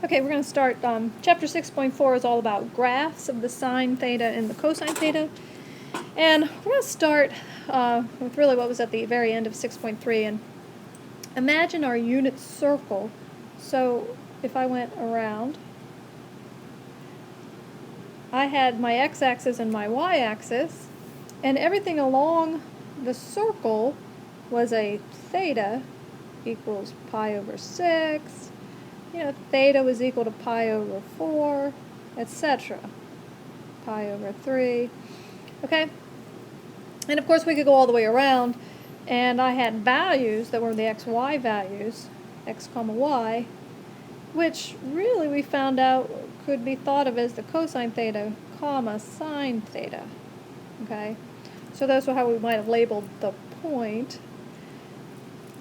Okay, we're going to start, chapter 6.4 is all about graphs of the sine theta and the cosine theta. And we're going to start with really what was at the very end of 6.3. And imagine our unit circle. So if I went around, I had my x-axis and my y-axis, and everything along the circle was a theta equals pi over 6. You know, theta was equal to pi over 4, etc. Pi over 3. Okay? And of course we could go all the way around, and I had values that were the xy values, x comma y, which really we found out could be thought of as the cosine theta comma sine theta. Okay? So that's how we might have labeled the point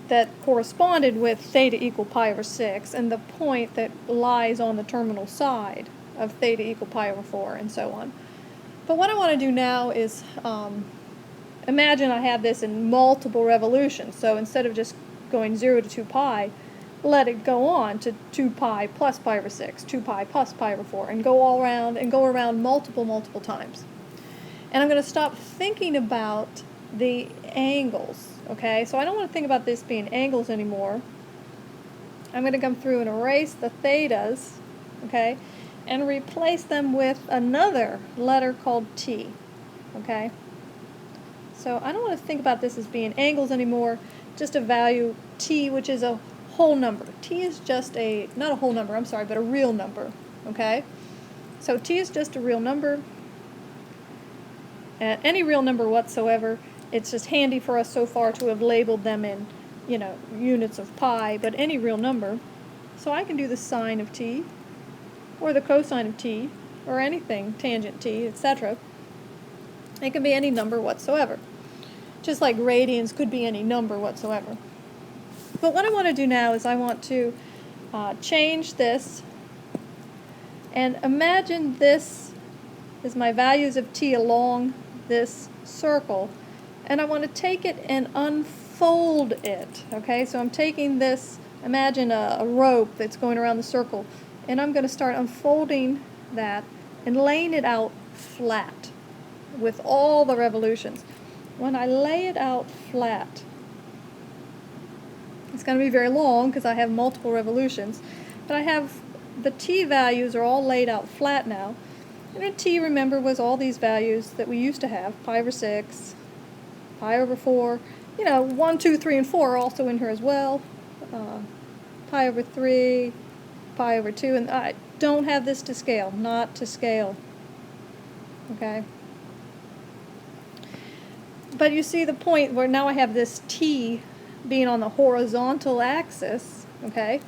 that corresponded with theta equal pi over 6 and the point that lies on the terminal side of theta equal pi over 4 and so on. But what I want to do now is imagine I have this in multiple revolutions. So instead of just going 0 to 2 pi, let it go on to 2 pi plus pi over 6, 2 pi plus pi over 4, and go all around and go around multiple times. And I'm going to stop thinking about the angles. Okay, so I don't want to think about this being angles anymore. I'm going to come through and erase the thetas, okay, and replace them with another letter called t, okay? So I don't want to think about this as being angles anymore, just a value t, which is a whole number. T is just not a whole number, I'm sorry, but a real number, okay? So t is just a real number, any real number whatsoever. It's just handy for us so far to have labeled them in, units of pi, but any real number. So I can do the sine of t, or the cosine of t, or anything, tangent t, etc. It can be any number whatsoever. Just like radians could be any number whatsoever. But what I want to do now is I want to change this, and imagine this is my values of t along this circle. And I want to take it and unfold it, okay? So I'm taking this, imagine a rope that's going around the circle, and I'm going to start unfolding that and laying it out flat with all the revolutions. When I lay it out flat, it's going to be very long because I have multiple revolutions, but I have the t values are all laid out flat now. And the t, remember, was all these values that we used to have, pi over 6, pi over 4, 1, 2, 3, and 4 are also in here as well. Pi over 3, pi over 2, and I don't have this to scale, not to scale. Okay? But you see the point where now I have this t being on the horizontal axis, okay?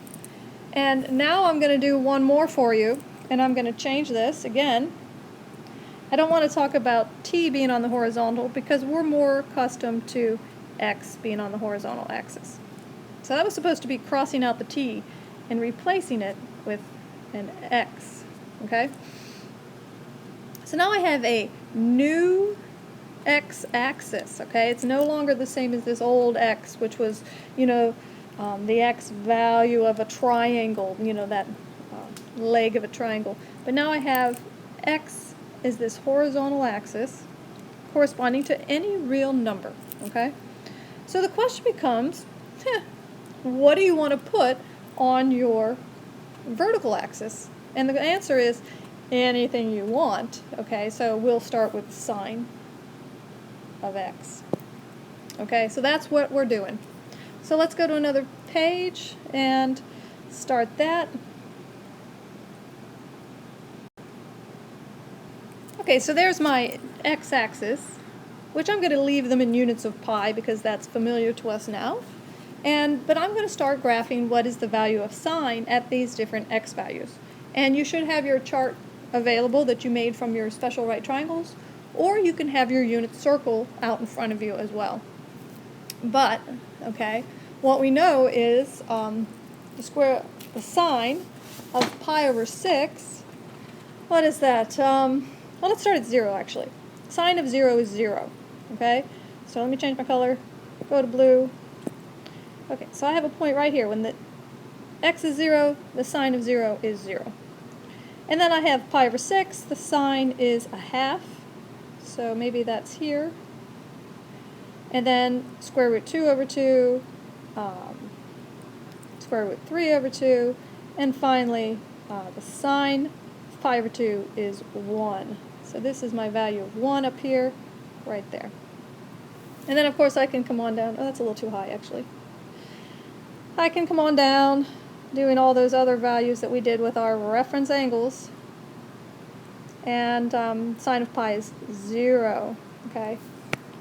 And now I'm going to do one more for you, and I'm going to change this again. I don't want to talk about t being on the horizontal because we're more accustomed to x being on the horizontal axis. So that was supposed to be crossing out the t and replacing it with an x, okay? So now I have a new x-axis, okay? It's no longer the same as this old x, which was, the x value of a triangle, that leg of a triangle. But now I have x is this horizontal axis corresponding to any real number, okay? So the question becomes, what do you want to put on your vertical axis? And the answer is anything you want, okay? So we'll start with sine of x. Okay, so that's what we're doing. So let's go to another page and start that. Okay, so there's my x-axis, which I'm going to leave them in units of pi because that's familiar to us now. But I'm going to start graphing what is the value of sine at these different x values. And you should have your chart available that you made from your special right triangles, or you can have your unit circle out in front of you as well. But, okay, what we know is the sine of pi over 6, what is that? Well, let's start at 0, actually. Sine of 0 is 0, okay? So let me change my color, go to blue. Okay, so I have a point right here. When the x is 0, the sine of 0 is 0. And then I have pi over 6, the sine is a half, so maybe that's here. And then square root 2 over 2, square root 3 over 2, and finally the sine of pi over 2 is 1. So this is my value of 1 up here, right there. And then of course I can come on down. Oh, that's a little too high actually. I can come on down doing all those other values that we did with our reference angles. And sine of pi is 0, okay?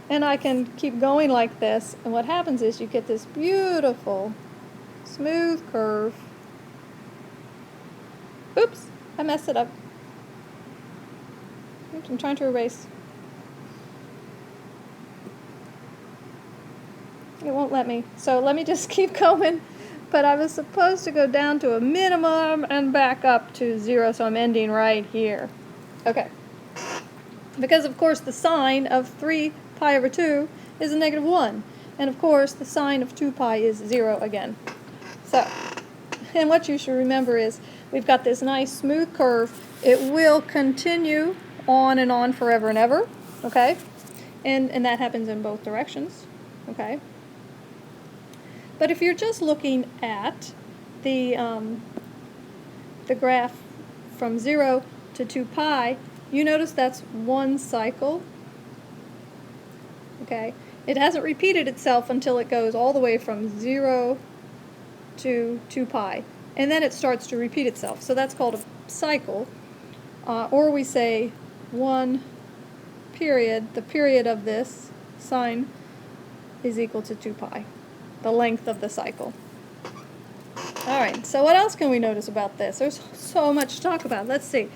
And I can keep going like this, and what happens is you get this beautiful smooth curve. Oops, I messed it up. Oops, I'm trying to erase. It won't let me, so let me just keep going. But I was supposed to go down to a minimum and back up to 0, so I'm ending right here. Okay. Because of course the sine of 3 pi over 2 is a negative 1. And of course the sine of 2 pi is 0 again. So, and what you should remember is we've got this nice smooth curve. It will continue on and on forever and ever. Okay? And that happens in both directions. Okay? But if you're just looking at the graph from 0 to 2 pi, you notice that's one cycle. Okay? It hasn't repeated itself until it goes all the way from 0 to 2 pi. And then it starts to repeat itself. So that's called a cycle. Or we say one period, the period of this sine is equal to 2 pi. The length of the cycle. Alright, so what else can we notice about this? There's so much to talk about. Let's see.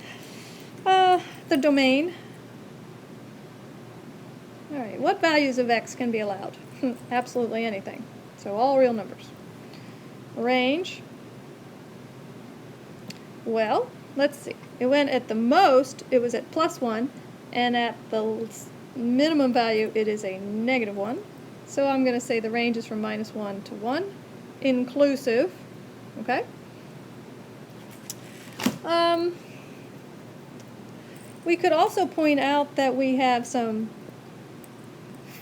The domain. Alright, what values of x can be allowed? Absolutely anything. So all real numbers. Range. Well, let's see. It went at the most, it was at +1, and at the minimum value, it is a -1. So I'm going to say the range is from -1 to 1, inclusive, okay? We could also point out that we have some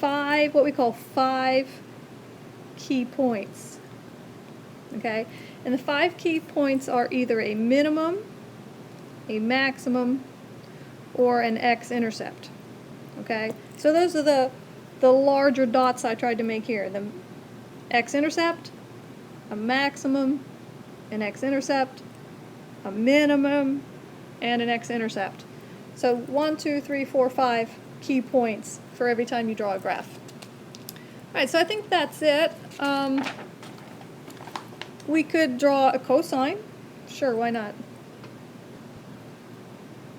what we call 5 key points, okay? And the 5 key points are either a minimum, a maximum, or an x-intercept, okay? So those are the larger dots I tried to make here. The x-intercept, a maximum, an x-intercept, a minimum, and an x-intercept. So 1, 2, 3, 4, 5 key points for every time you draw a graph. Alright, so I think that's it. We could draw a cosine. Sure, why not?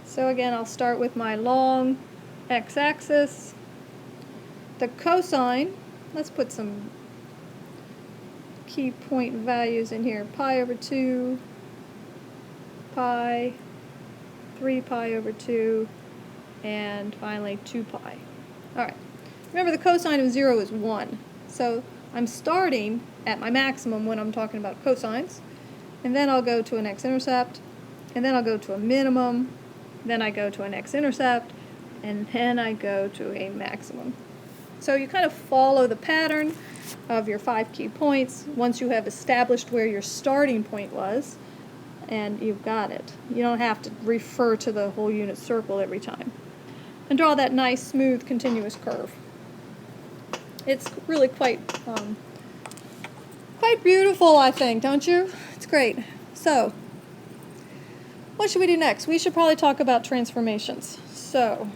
So again, I'll start with my long x-axis. The cosine, let's put some key point values in here. Pi over 2, pi, 3 pi over 2, and finally 2 pi. Alright, remember the cosine of 0 is 1. So I'm starting at my maximum when I'm talking about cosines, and then I'll go to an x-intercept, and then I'll go to a minimum, then I go to an x-intercept, and then I go to a maximum. So you kind of follow the pattern of your 5 key points once you have established where your starting point was, and you've got it. You don't have to refer to the whole unit circle every time. And draw that nice, smooth, continuous curve. It's really quite beautiful, I think, don't you? It's great. So, what should we do next? We should probably talk about transformations. So,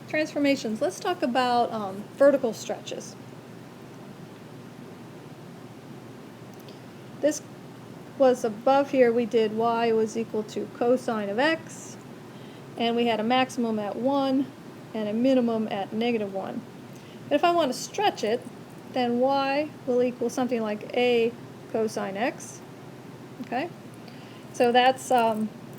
transformations. Let's talk about vertical stretches. This was above here. We did y was equal to cosine of x, and we had a maximum at 1 and a minimum at -1. But if I want to stretch it, then y will equal something like a cosine x. Okay? So that's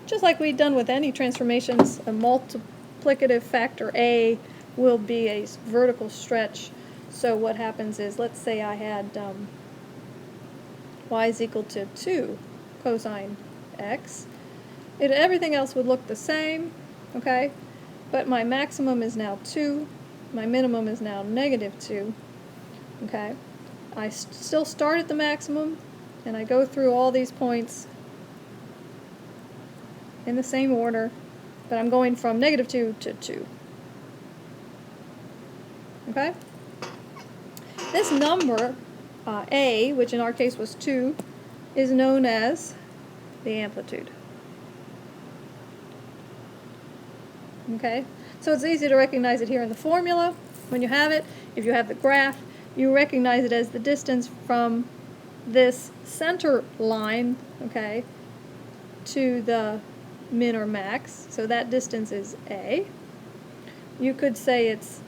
just like we've done with any transformations, a multiplicative factor a will be a vertical stretch. So what happens is, let's say I had y is equal to 2 cosine x, everything else would look the same, okay? But my maximum is now 2, my minimum is now negative 2, okay? I still start at the maximum, and I go through all these points in the same order, but I'm going from negative 2 to 2. Okay? This number, A, which in our case was 2, is known as the amplitude. Okay? So it's easy to recognize it here in the formula. When you have it, if you have the graph, you recognize it as the distance from this center line, okay, to the min or max. So that distance is A. You could say it's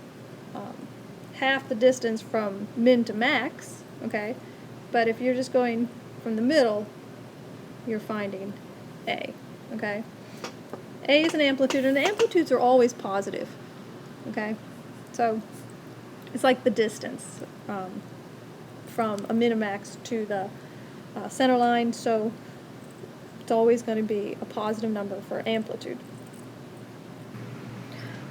half the distance from min to max, okay, but if you're just going from the middle, you're finding A, okay. A is an amplitude, and the amplitudes are always positive, okay. So it's like the distance from a minimax to the center line, so it's always going to be a positive number for amplitude.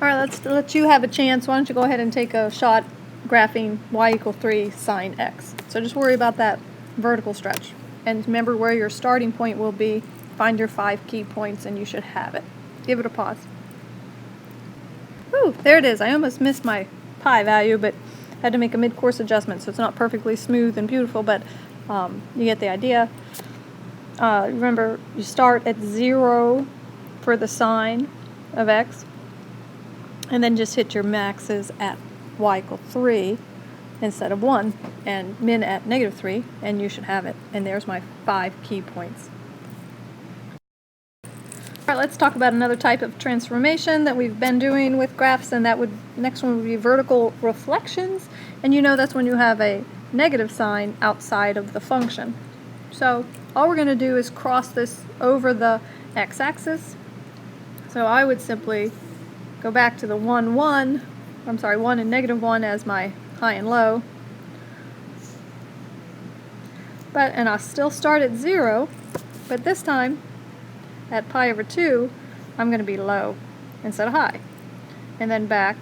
All right, let's let you have a chance. Why don't you go ahead and take a shot graphing y equal 3 sine x. So just worry about that vertical stretch. And remember where your starting point will be. Find your 5 key points and you should have it. Give it a pause. Whew, there it is. I almost missed my pi value, but had to make a mid-course adjustment, so it's not perfectly smooth and beautiful, but you get the idea. Remember, you start at 0 for the sine of x, and then just hit your maxes at y equal 3 instead of 1, and min at negative 3, and you should have it. And there's my 5 key points. All right, let's talk about another type of transformation that we've been doing with graphs, and next one would be vertical reflections. And you know that's when you have a negative sign outside of the function. So all we're going to do is cross this over the x-axis. So I would simply go back to the 1 and negative 1 as my high and low. And I'll still start at 0, but this time at pi over 2, I'm going to be low instead of high. And then back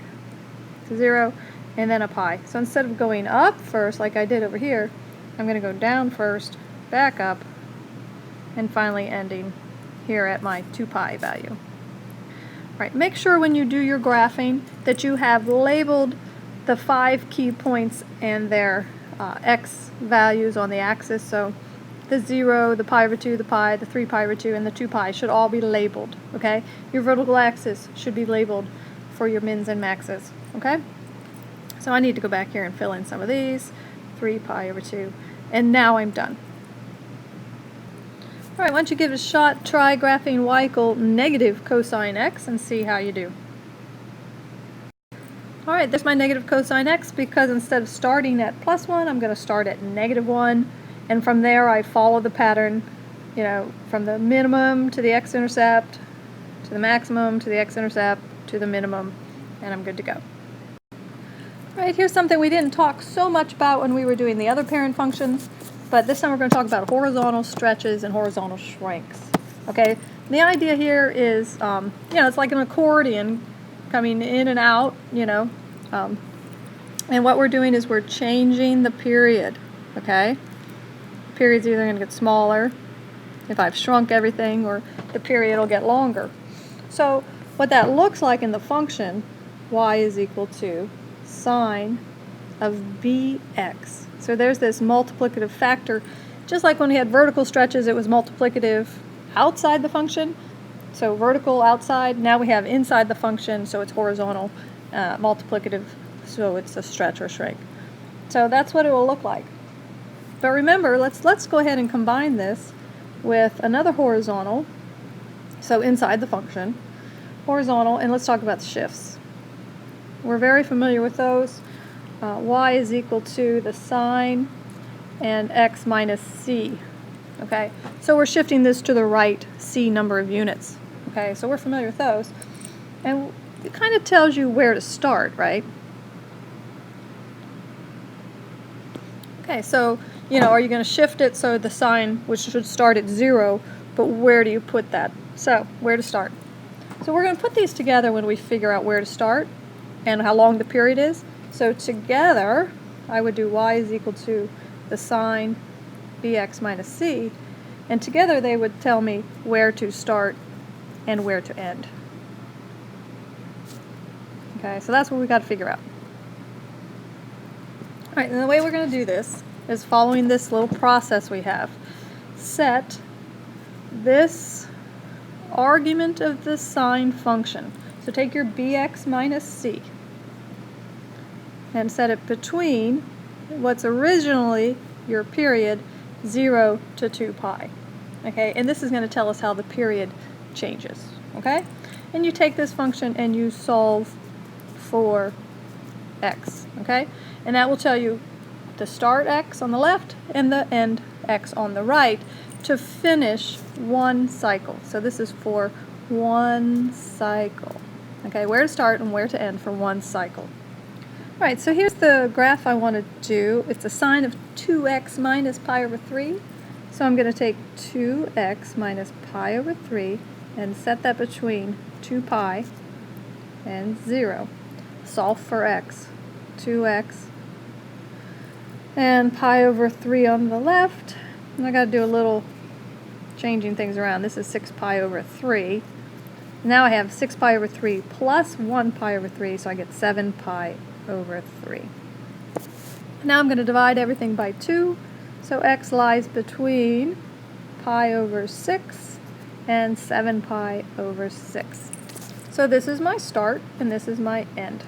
to 0, and then a pi. So instead of going up first like I did over here, I'm going to go down first, back up, and finally ending here at my 2 pi value. Right, make sure when you do your graphing that you have labeled the 5 key points and their x values on the axis. So the 0, the pi over 2, the pi, the 3 pi over 2, and the 2 pi should all be labeled, okay? Your vertical axis should be labeled for your mins and maxes, okay? So I need to go back here and fill in some of these. 3 pi over 2, and now I'm done. All right, why don't you give it a shot, try graphing y equal negative cosine x and see how you do. All right, there's my negative cosine x, because instead of starting at +1, I'm going to start at -1, and from there I follow the pattern, you know, from the minimum to the x-intercept, to the maximum, to the x-intercept, to the minimum, and I'm good to go. All right, here's something we didn't talk so much about when we were doing the other parent functions, but this time we're going to talk about horizontal stretches and horizontal shrinks. Okay, and the idea here is, you know, it's like an accordion coming in and out, you know, and what we're doing is we're changing the period, okay? The period's either going to get smaller if I've shrunk everything, or the period will get longer. So what that looks like in the function, y is equal to sine of bx. So there's this multiplicative factor. Just like when we had vertical stretches, it was multiplicative outside the function. So vertical outside, now we have inside the function, so it's horizontal multiplicative, so it's a stretch or shrink. So that's what it will look like. But remember, let's go ahead and combine this with another horizontal, so inside the function, horizontal, and let's talk about the shifts. We're very familiar with those. Y is equal to the sine and x minus c. Okay, so we're shifting this to the right c number of units. Okay, so we're familiar with those. And it kind of tells you where to start, right? Okay, so are you going to shift it so the sign, which should start at 0, but where do you put that? So, where to start? So we're going to put these together when we figure out where to start and how long the period is. So together, I would do y is equal to the sine bx minus c, and together they would tell me where to start and where to end. Okay, so that's what we got to figure out. All right, and the way we're going to do this is following this little process we have. Set this argument of the sine function. So take your bx minus c and set it between what's originally your period 0 to 2 pi. Okay, and this is going to tell us how the period changes. Okay, and you take this function and you solve for x. Okay, and that will tell you the start x on the left and the end x on the right to finish one cycle. So this is for one cycle. Okay, where to start and where to end for one cycle. All right, so here's the graph I want to do. It's a sine of 2x minus pi over 3. So I'm going to take 2x minus pi over 3 and set that between 2 pi and 0. Solve for x. 2x and pi over 3 on the left. And I got to do a little changing things around. This is 6 pi over 3. Now I have 6 pi over 3 plus 1 pi over 3, so I get 7 pi over 3. Now I'm going to divide everything by 2, so x lies between pi over 6 and 7 pi over 6. So this is my start and this is my end,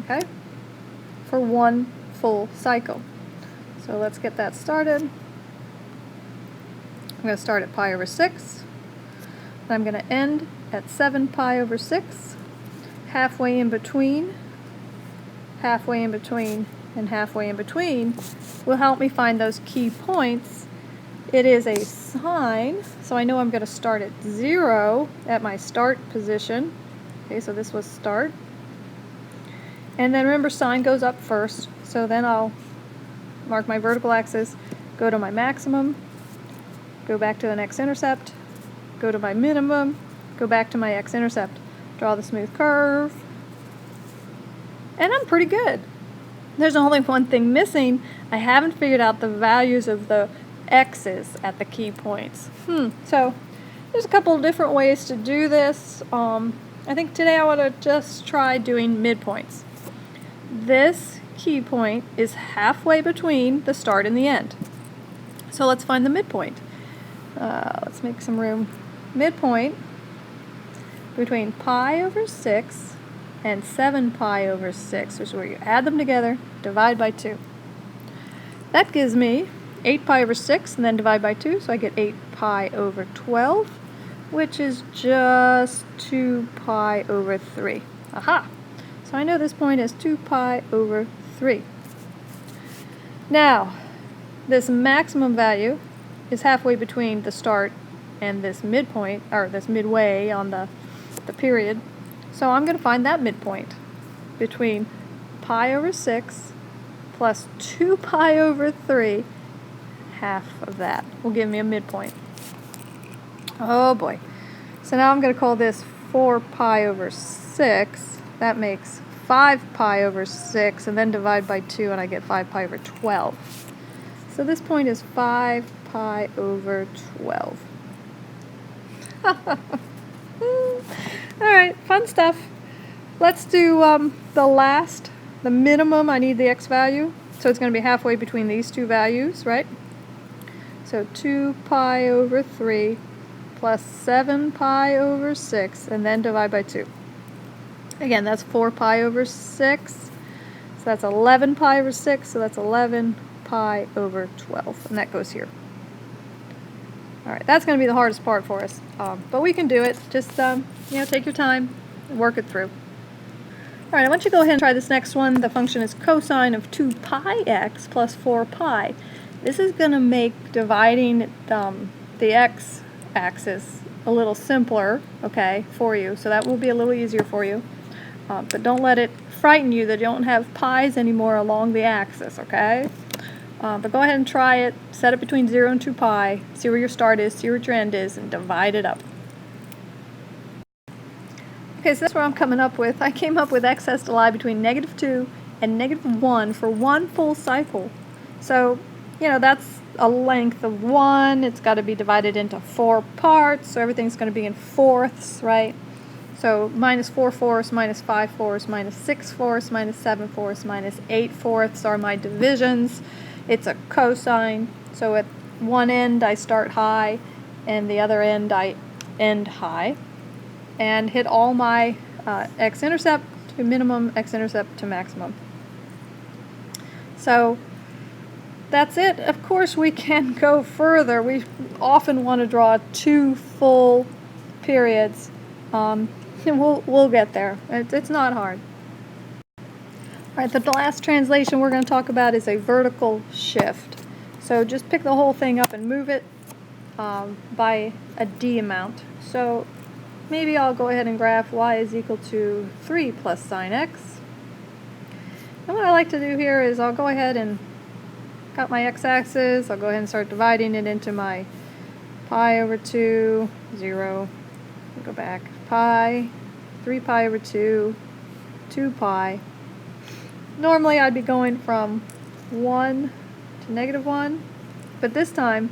okay, for one full cycle. So let's get that started. I'm going to start at pi over 6, and I'm going to end at 7 pi over 6, halfway in between, and halfway in between will help me find those key points. It is a sine, so I know I'm going to start at 0 at my start position. Okay, so this was start. And then remember, sine goes up first, so then I'll mark my vertical axis, go to my maximum, go back to the next intercept, go to my minimum, go back to my x-intercept, draw the smooth curve, and I'm pretty good. There's only one thing missing. I haven't figured out the values of the x's at the key points. So there's a couple of different ways to do this. I think today I want to just try doing midpoints. This key point is halfway between the start and the end. So let's find the midpoint. Let's make some room. Midpoint between pi over 6 and 7 pi over 6, which is where you add them together, divide by 2. That gives me 8 pi over 6 and then divide by 2, so I get 8 pi over 12, which is just 2 pi over 3. Aha! So I know this point is 2 pi over 3. Now, this maximum value is halfway between the start and this midpoint, or this midway on the period. So I'm going to find that midpoint between pi over 6 plus 2 pi over 3. Half of that will give me a midpoint. Oh boy. So now I'm going to call this 4 pi over 6. That makes 5 pi over 6, and then divide by 2, and I get 5 pi over 12. So this point is 5 pi over 12. Alright, fun stuff. Let's do the minimum. I need the x value, so it's going to be halfway between these two values, right? So 2 pi over 3 plus 7 pi over 6, and then divide by 2. Again, that's 4 pi over 6, so that's 11 pi over 6, so that's 11 pi over 12, and that goes here. Alright, that's going to be the hardest part for us, but we can do it. Just, take your time and work it through. Alright, I want you to go ahead and try this next one. The function is cosine of 2 pi x plus 4 pi. This is going to make dividing the x-axis a little simpler, okay, for you. So that will be a little easier for you. But don't let it frighten you that you don't have pi's anymore along the axis, okay? But go ahead and try it. Set it between 0 and 2 pi. See where your start is, see where your end is, and divide it up. Okay, so that's what I'm coming up with. I came up with x has to lie between -2 and -1 for one full cycle. So, that's a length of 1. It's got to be divided into 4 parts, so everything's going to be in fourths, right? So -4 fourths, -5 fourths, -6 fourths, -7 fourths, -8 fourths are my divisions. It's a cosine, so at one end I start high, and the other end I end high, and hit all my x-intercept to minimum, x-intercept to maximum. So that's it. Of course, we can go further. We often want to draw 2 full periods, and we'll get there. It's not hard. All right, the last translation we're going to talk about is a vertical shift. So just pick the whole thing up and move it by a d amount. So maybe I'll go ahead and graph y is equal to 3 plus sine x. And what I like to do here is I'll go ahead and got my x-axis. I'll go ahead and start dividing it into my pi over 2, 0, go back, pi, 3 pi over 2, 2 pi. Normally I'd be going from 1 to -1, but this time,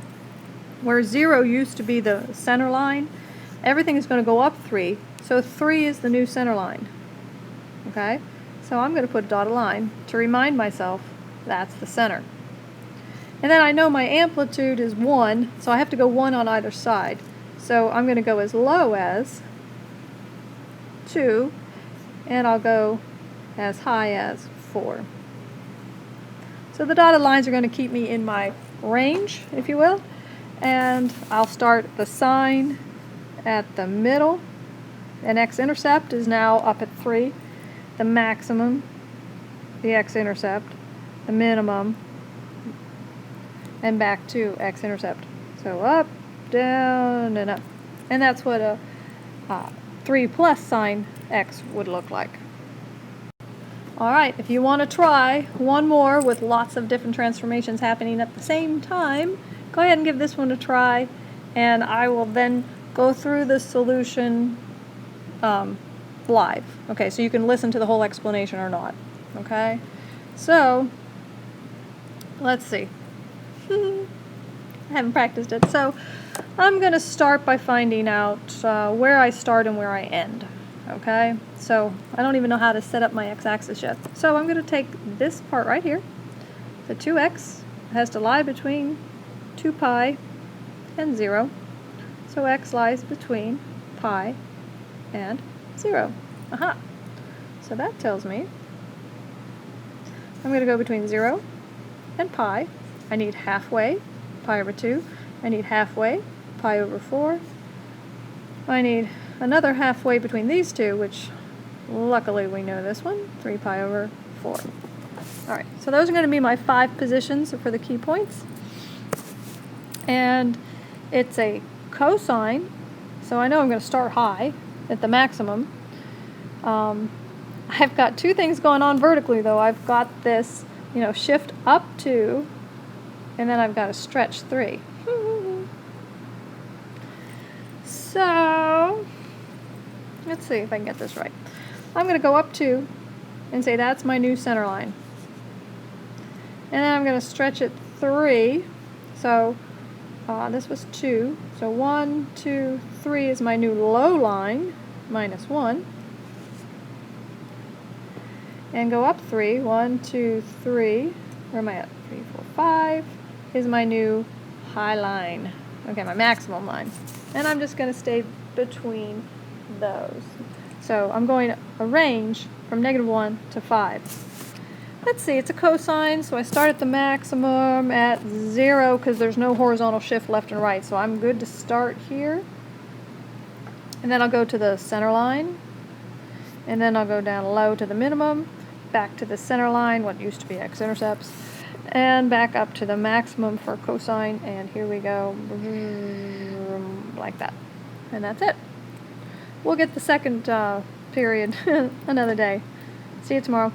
where 0 used to be the center line, everything is going to go up 3, so 3 is the new center line. Okay? So I'm going to put a dotted line to remind myself that's the center. And then I know my amplitude is 1, so I have to go 1 on either side. So I'm going to go as low as 2, and I'll go as high as 4. So the dotted lines are going to keep me in my range, if you will. And I'll start the sine at the middle, and x-intercept is now up at 3. The maximum, the x-intercept, the minimum, and back to x-intercept. So up, down, and up. And that's what a 3 plus sine x would look like. Alright, if you want to try one more with lots of different transformations happening at the same time, go ahead and give this one a try, and I will then go through the solution live. Okay, so you can listen to the whole explanation or not. Okay, so let's see. I haven't practiced it, so I'm going to start by finding out where I start and where I end. Okay, so I don't even know how to set up my x-axis yet. So I'm going to take this part right here. The 2x has to lie between 2 pi and 0. So x lies between pi and 0. Aha! So that tells me I'm going to go between 0 and pi. I need halfway, pi over 2. I need halfway, pi over 4. I need another halfway between these two, which luckily we know this one, 3 pi over 4. Alright, so those are going to be my 5 positions for the key points. And it's a cosine, so I know I'm going to start high at the maximum. I've got 2 things going on vertically though. I've got this, shift up 2, and then I've got to stretch 3. So let's see if I can get this right. I'm going to go up 2 and say that's my new center line. And then I'm going to stretch it 3. So this was 2. So 1, 2, 3 is my new low line, minus 1. And go up 3. 1, 2, 3. Where am I at? 3, 4, 5 is my new high line. Okay, my maximum line. And I'm just going to stay between those. So I'm going to arrange from -1 to 5. Let's see, it's a cosine, so I start at the maximum at 0 because there's no horizontal shift left and right. So I'm good to start here. And then I'll go to the center line. And then I'll go down low to the minimum, back to the center line, what used to be x-intercepts, and back up to the maximum for cosine, and here we go, like that. And that's it. We'll get the second period another day. See you tomorrow.